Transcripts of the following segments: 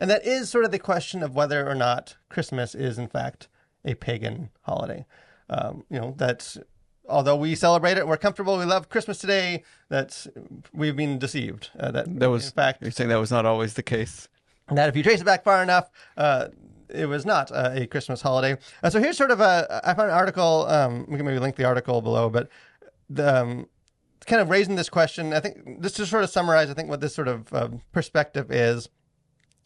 And that is sort of the question of whether or not Christmas is, in fact, a pagan holiday. That's, although we celebrate it, we're comfortable, we love Christmas today, we've been deceived. That was, in fact, you're saying that was not always the case? That if you trace it back far enough, it was not a Christmas holiday. So here's sort of I found an article, we can maybe link the article below, but kind of raising this question, I think, just to sort of summarize, I think what this sort of perspective is,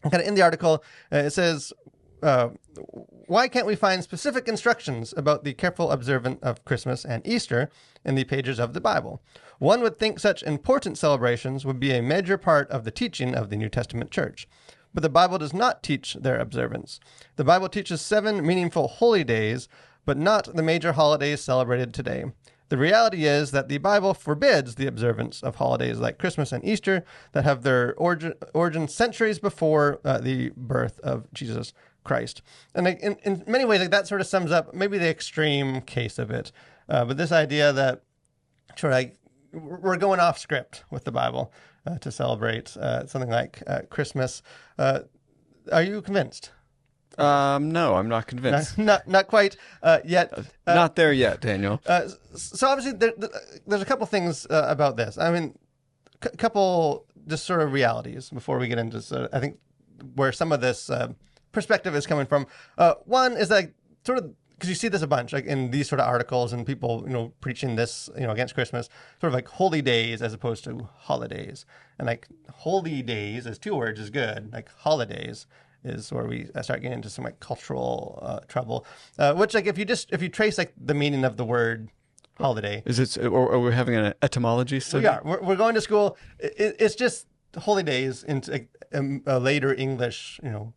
kind of in the article, it says, why can't we find specific instructions about the careful observance of Christmas and Easter in the pages of the Bible? One would think such important celebrations would be a major part of the teaching of the New Testament church. But the Bible does not teach their observance. The Bible teaches 7 meaningful holy days, but not the major holidays celebrated today. The reality is that the Bible forbids the observance of holidays like Christmas and Easter that have their origin centuries before the birth of Jesus Christ. And in many ways, that sort of sums up maybe the extreme case of it. But this idea that we're going off script with the Bible to celebrate something like Christmas. Are you convinced? No, I'm not convinced. Not quite yet. Not there yet, Daniel. So obviously, there's a couple things about this. I mean, a couple just sort of realities before we get into, I think, where some of this perspective is coming from. One is that sort of, because you see this a bunch, like in these sort of articles and people, preaching this, against Christmas, sort of like holy days as opposed to holidays. And like holy days as 2 words is good. Like holidays is where we start getting into some like cultural trouble, which like if you trace like the meaning of the word holiday, or are we having an etymology study? We are. We're going to school. It's just holy days into a later English. You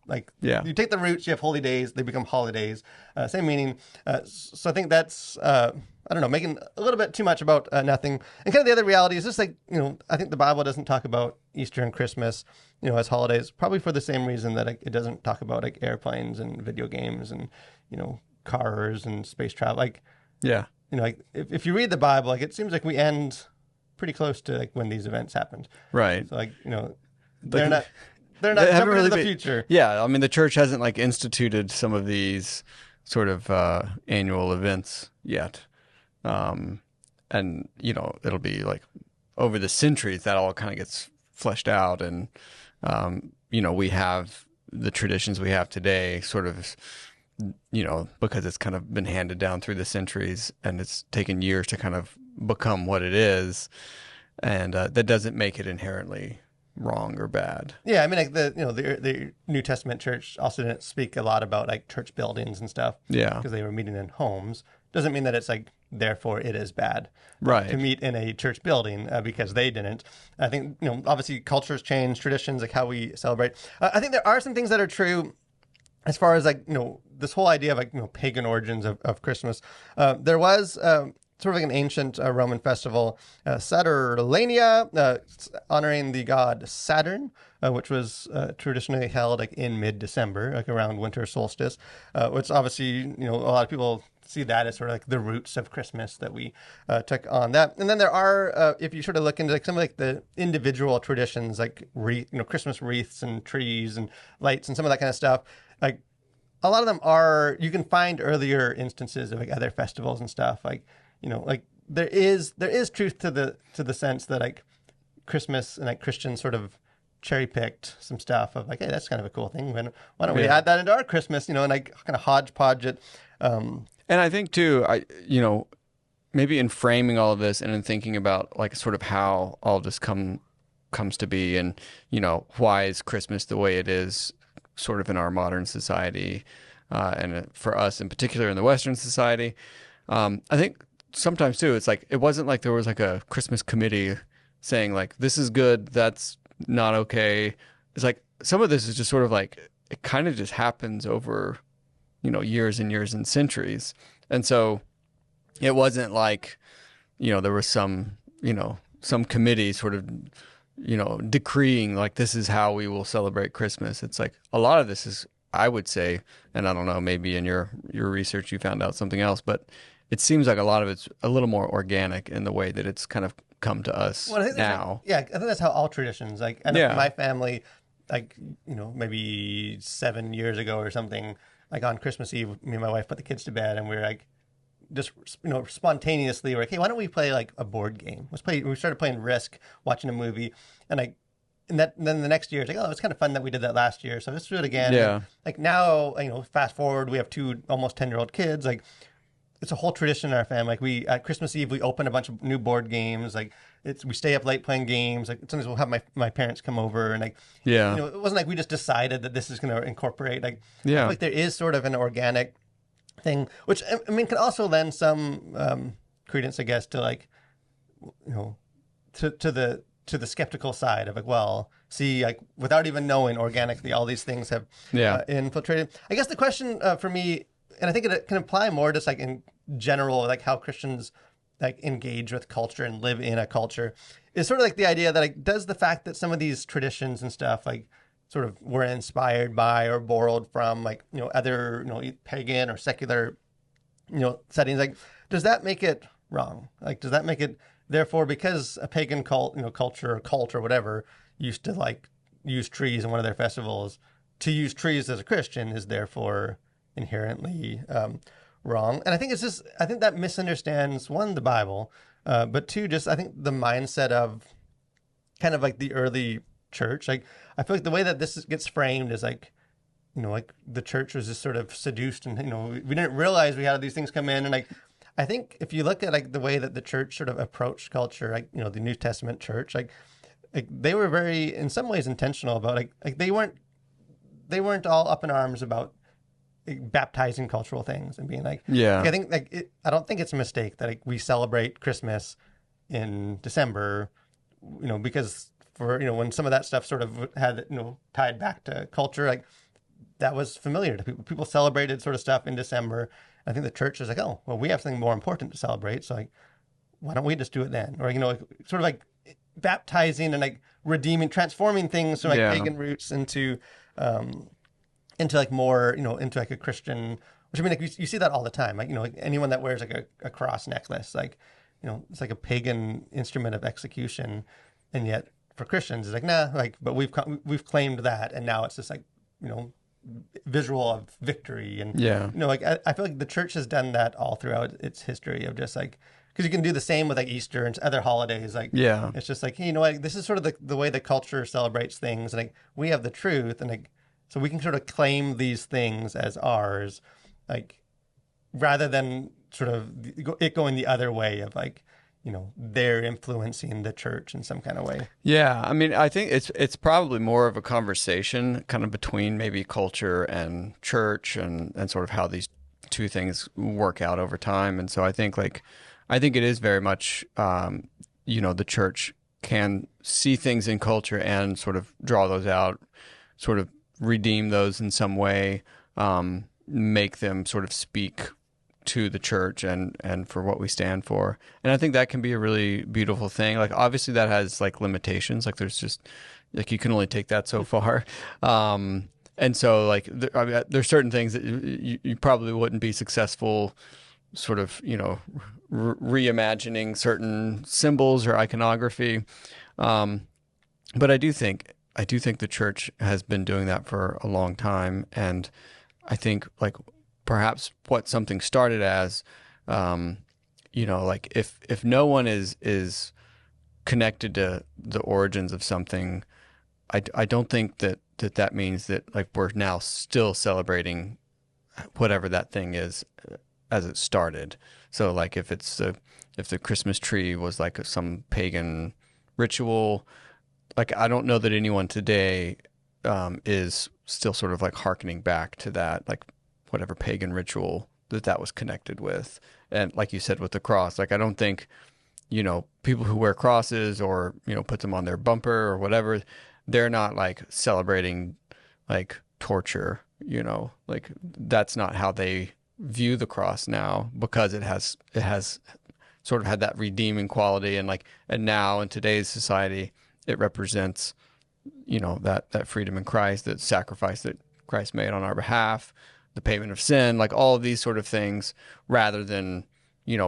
take the roots, you have holy days, they become holidays. Same meaning. So I think that's I don't know, making a little bit too much about nothing. And kind of the other reality is just like, I think the Bible doesn't talk about Easter and Christmas, as holidays, probably for the same reason that it doesn't talk about like airplanes and video games and, cars and space travel. Like, yeah, like if you read the Bible, like it seems like we end pretty close to like when these events happened. Right. So like, they're not jumping into the future. Yeah. I mean, the church hasn't like instituted some of these sort of annual events yet. And, it'll be like over the centuries that all kind of gets fleshed out. And, we have the traditions we have today sort of, because it's kind of been handed down through the centuries and it's taken years to kind of become what it is. And that doesn't make it inherently wrong or bad. Yeah, I mean, like the New Testament church also didn't speak a lot about like church buildings and stuff. Yeah, because they were meeting in homes. Doesn't mean that it's like therefore it is bad, right, to meet in a church building because they didn't. I think obviously cultures change, traditions, like how we celebrate. I think there are some things that are true as far as like this whole idea of like pagan origins of Christmas. There was sort of like an ancient Roman festival, Saturnalia, honoring the god Saturn, which was traditionally held like in mid-December, like around winter solstice, which obviously, a lot of people see that as sort of like the roots of Christmas that we took on that. And then there are, if you sort of look into like some of like the individual traditions, like Christmas wreaths and trees and lights and some of that kind of stuff, like a lot of them are, you can find earlier instances of like other festivals and stuff, like, like there is truth to the sense that like Christmas and like Christians sort of cherry picked some stuff of like, hey, that's kind of a cool thing. Why don't we add that into our Christmas, and like kind of hodgepodge it. And I think too, maybe in framing all of this and in thinking about like sort of how all of this comes to be, and why is Christmas the way it is, sort of in our modern society, and for us in particular in the Western society. I think sometimes too, it's like, it wasn't like there was like a Christmas committee saying like, this is good, that's not okay. It's like, some of this is just sort of like, it kind of just happens over, years and years and centuries. And so it wasn't like, there was some committee sort of, decreeing like, this is how we will celebrate Christmas. It's like, a lot of this is, I would say, and I don't know, maybe in your research you found out something else, but it seems like a lot of it's a little more organic in the way that it's kind of come to us now. I think that's how all traditions, like, I know my family, like, maybe 7 years ago or something, like on Christmas Eve, me and my wife put the kids to bed, and we were like, just spontaneously, we're like, hey, why don't we play like a board game? Let's play. We started playing Risk, watching a movie, and like, then the next year, it's like, oh, it's kind of fun that we did that last year, so let's do it again. Yeah. And like now, fast forward, we have two almost 10-year-old kids. Like, it's a whole tradition in our family. Like, we at Christmas Eve we open a bunch of new board games. Like, we stay up late playing games. Like, sometimes we'll have my parents come over, and like, Yeah. it wasn't like we just decided that this is going to incorporate. Like, Yeah. like there is sort of an organic thing, which I mean can also lend some credence, I guess, to like, to the skeptical side of like, well, see, like without even knowing organically, all these things have infiltrated. I guess the question for me, and I think it can apply more just like in general, like how Christians like engage with culture and live in a culture, is sort of like the idea that like, does the fact that some of these traditions and stuff like sort of were inspired by or borrowed from like, other, pagan or secular, settings, like, does that make it wrong? Like, does that make it, therefore, because a pagan culture or cult or whatever used to like use trees in one of their festivals, to use trees as a Christian is therefore inherently wrong? And I think I think that misunderstands, one, the Bible, but two, just I think the mindset of kind of like the early church. Like, I feel like the way that this gets framed is like, like the church was just sort of seduced, and we didn't realize we had these things come in. And like, I think if you look at like the way that the church sort of approached culture, like the New Testament church, like they were very, in some ways, intentional about like they weren't all up in arms about baptizing cultural things and being like, Yeah. I think like I don't think it's a mistake that like we celebrate Christmas in December, because for when some of that stuff sort of had tied back to culture, like that was familiar to people. People celebrated sort of stuff in December. I think the church is like, oh, well, we have something more important to celebrate, so like, why don't we just do it then? Or like, sort of like baptizing and like redeeming, transforming things from like pagan roots into like more into like a Christian. Which I mean, like you see that all the time. Like like anyone that wears like a cross necklace, like it's like a pagan instrument of execution, and yet for Christians, it's like, nah, like, but we've claimed that, and now it's just like visual of victory. And like I feel like the church has done that all throughout its history of just like, because you can do the same with like Easter and other holidays. Like, it's just like, like, this is sort of the way the culture celebrates things, and like we have the truth, and like so we can sort of claim these things as ours, like rather than sort of it going the other way of like, they're influencing the church in some kind of way. Yeah, I mean, I think it's probably more of a conversation kind of between maybe culture and church, and sort of how these two things work out over time. And so I think it is very much, the church can see things in culture and sort of draw those out, sort of redeem those in some way, make them sort of speak to the church and for what we stand for. And I think that can be a really beautiful thing. Like, obviously that has like limitations. Like, there's just like, you can only take that so far. And so like, there's certain things that you probably wouldn't be successful sort of, reimagining certain symbols or iconography. But I do think the church has been doing that for a long time. And I think like perhaps what something started as, like if no one is connected to the origins of something, I don't think that means that like we're now still celebrating whatever that thing is as it started. So like if the Christmas tree was like some pagan ritual, like I don't know that anyone today is still sort of like hearkening back to that, like whatever pagan ritual that was connected with. And like you said with the cross, like I don't think, people who wear crosses or, put them on their bumper or whatever, they're not like celebrating like torture, like that's not how they view the cross now, because it has sort of had that redeeming quality. And now in today's society, it represents, that freedom in Christ, that sacrifice that Christ made on our behalf, the payment of sin, like all of these sort of things, rather than,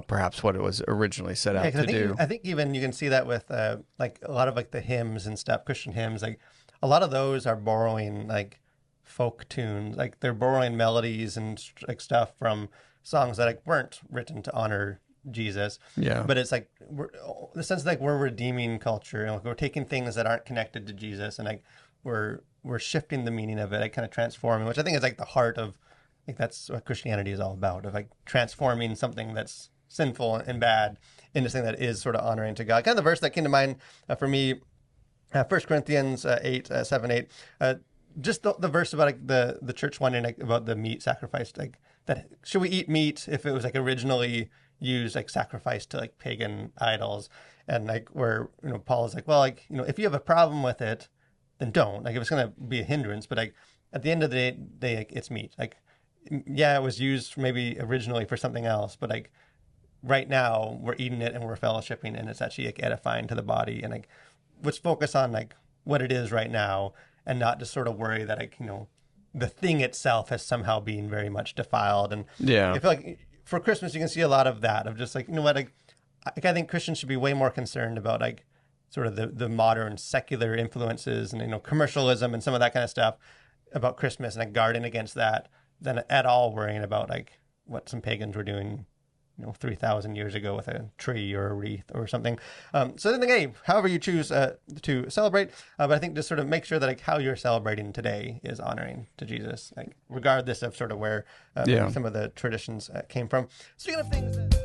perhaps what it was originally set out 'cause to do. I think even you can see that with like a lot of like the hymns and stuff, Christian hymns, like a lot of those are borrowing like folk tunes, like they're borrowing melodies and like stuff from songs that like weren't written to honor Jesus. Yeah. But it's like the sense like we're redeeming culture and like, we're taking things that aren't connected to Jesus and like we're shifting the meaning of it, like kind of transforming, which I think is like the heart of like that's what Christianity is all about, of like transforming something that's sinful and bad into something that is sort of honoring to God. Kind of the verse that came to mind for me, 1 Corinthians 8, 7, 8, just the verse about like the church wondering like, about the meat sacrificed, like that should we eat meat if it was like originally used like sacrificed to like pagan idols, and like where Paul is like, well, like if you have a problem with it, then don't, like if it's going to be a hindrance, but like at the end of the day like, it's meat, like yeah, it was used maybe originally for something else, but like right now we're eating it and we're fellowshipping and it's actually like edifying to the body, and like let's focus on like what it is right now and not just sort of worry that like the thing itself has somehow been very much defiled. And Yeah. I feel like for Christmas you can see a lot of that, of just like what, like I think Christians should be way more concerned about like sort of the modern secular influences and commercialism and some of that kind of stuff about Christmas, and like guarding against that, than at all worrying about like what some pagans were doing 3,000 years ago with a tree or a wreath or something. So then, hey, however you choose to celebrate, but I think just sort of make sure that like how you're celebrating today is honoring to Jesus, like regardless of sort of where some of the traditions came from. Speaking of things that